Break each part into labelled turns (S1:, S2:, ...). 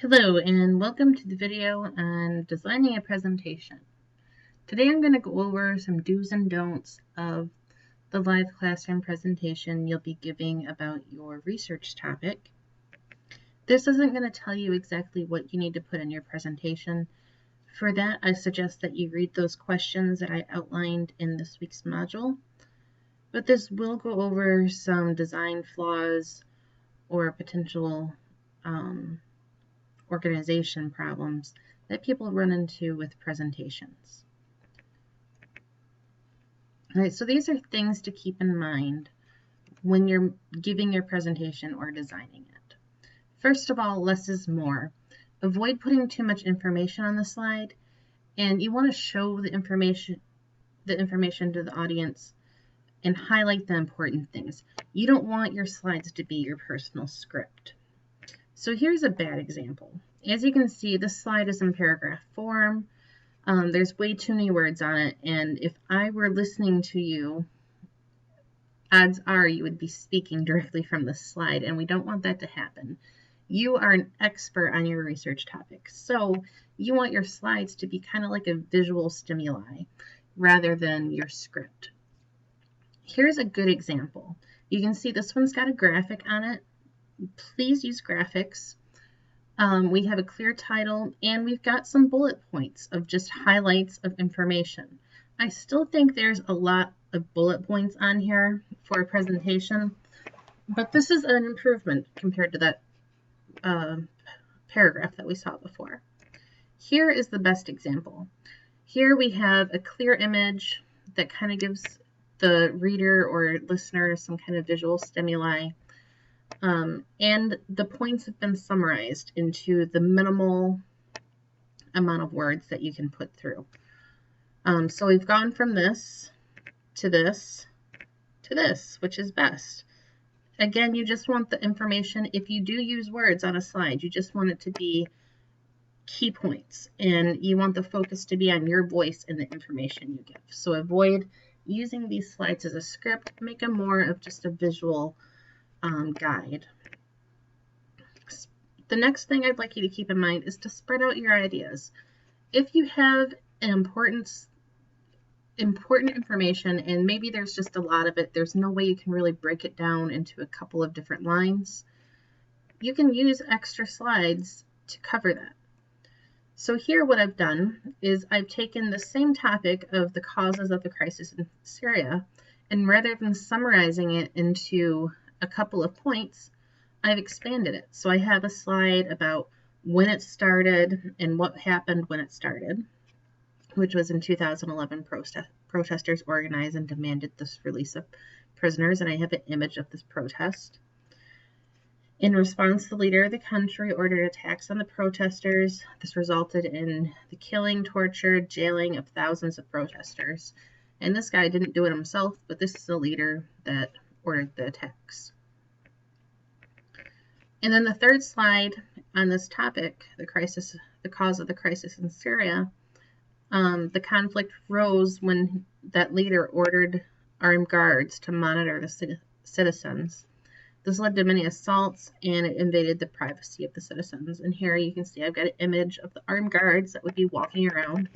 S1: Hello and welcome to the video on designing a presentation. Today I'm going to go over some do's and don'ts of the live classroom presentation you'll be giving about your research topic. This isn't going to tell you exactly what you need to put in your presentation. For that, I suggest that you read those questions that I outlined in this week's module. But this will go over some design flaws or potential organization problems that people run into with presentations. All right, so these are things to keep in mind when you're giving your presentation or designing it. First of all, less is more. Avoid putting too much information on the slide, and you want to show the information to the audience and highlight the important things. You don't want your slides to be your personal script. So here's a bad example. As you can see, this slide is in paragraph form. There's way too many words on it, and if I were listening to you, odds are you would be speaking directly from the slide, and we don't want that to happen. You are an expert on your research topic, so you want your slides to be kind of like a visual stimuli rather than your script. Here's a good example. You can see this one's got a graphic on it. Please use graphics. We have a clear title, and we've got some bullet points of just highlights of information. I still think there's a lot of bullet points on here for a presentation, but this is an improvement compared to that paragraph that we saw before. Here is the best example. Here we have a clear image that kind of gives the reader or listener some kind of visual stimuli. And the points have been summarized into the minimal amount of words that you can put through. So we've gone from this to this to this, which is best. Again, you just want the information. If you do use words on a slide, you just want it to be key points, and you want the focus to be on your voice and the information you give. So avoid using these slides as a script. Make them more of just a visual guide. The next thing I'd like you to keep in mind is to spread out your ideas. If you have an important information and maybe there's just a lot of it, there's no way you can really break it down into a couple of different lines, you can use extra slides to cover that. So here what I've done is I've taken the same topic of the causes of the crisis in Syria, and rather than summarizing it into a couple of points, I've expanded it. So I have a slide about when it started and what happened when it started, which was in 2011. Protesters organized and demanded this release of prisoners, and I have an image of this protest. In response, the leader of the country ordered attacks on the protesters. This resulted in the killing, torture, jailing of thousands of protesters. And this guy didn't do it himself, but this is the leader that ordered the attacks. And then the third slide on this topic, the cause of the crisis in Syria, the conflict rose when that leader ordered armed guards to monitor the citizens. This led to many assaults, and it invaded the privacy of the citizens. And here you can see I've got an image of the armed guards that would be walking around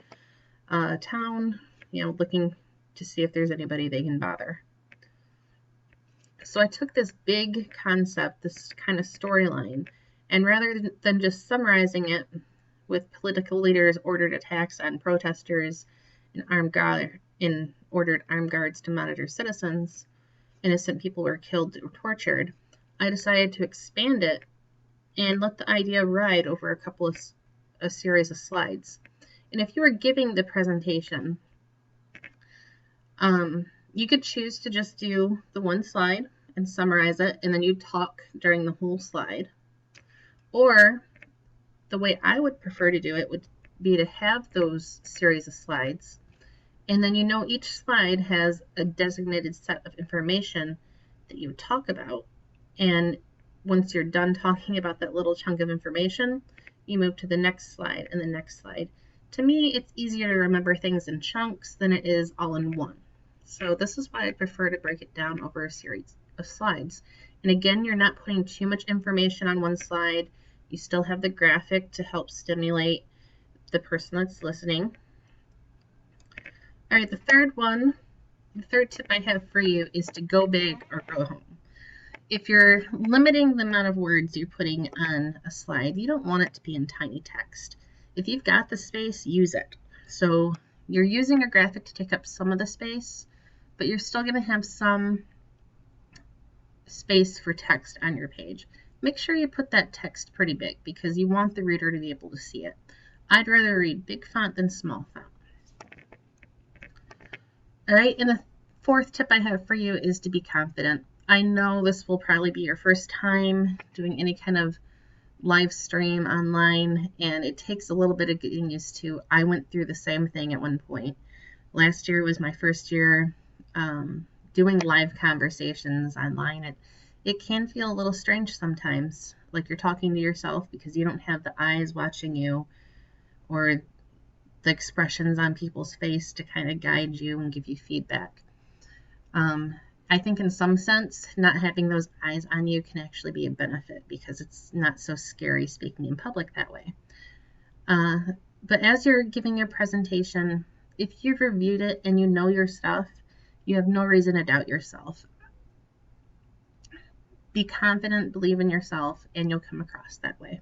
S1: town, looking to see if there's anybody they can bother. So I took this big concept, this kind of storyline, and rather than just summarizing it with political leaders ordered attacks on protesters and ordered armed guards to monitor citizens, innocent people were killed or tortured, I decided to expand it and let the idea ride over a series of slides. And if you were giving the presentation, you could choose to just do the one slide and summarize it, and then you talk during the whole slide. Or the way I would prefer to do it would be to have those series of slides, and then each slide has a designated set of information that you talk about. And once you're done talking about that little chunk of information, you move to the next slide and the next slide. To me, it's easier to remember things in chunks than it is all in one. So this is why I prefer to break it down over a series of slides. And again, you're not putting too much information on one slide. You still have the graphic to help stimulate the person that's listening. All right, the third tip I have for you is to go big or go home. If you're limiting the amount of words you're putting on a slide, you don't want it to be in tiny text. If you've got the space, use it. So you're using a graphic to take up some of the space, but you're still going to have some space for text on your page. Make sure you put that text pretty big because you want the reader to be able to see it. I'd rather read big font than small font. All right, and the fourth tip I have for you is to be confident. I know this will probably be your first time doing any kind of live stream online, and it takes a little bit of getting used to. I went through the same thing at one point. Last year was my first year doing live conversations online. It can feel a little strange sometimes, like you're talking to yourself because you don't have the eyes watching you or the expressions on people's face to kind of guide you and give you feedback. I think in some sense, not having those eyes on you can actually be a benefit because it's not so scary speaking in public that way. But as you're giving your presentation, if you've reviewed it and you know your stuff, you have no reason to doubt yourself. Be confident, believe in yourself, and you'll come across that way.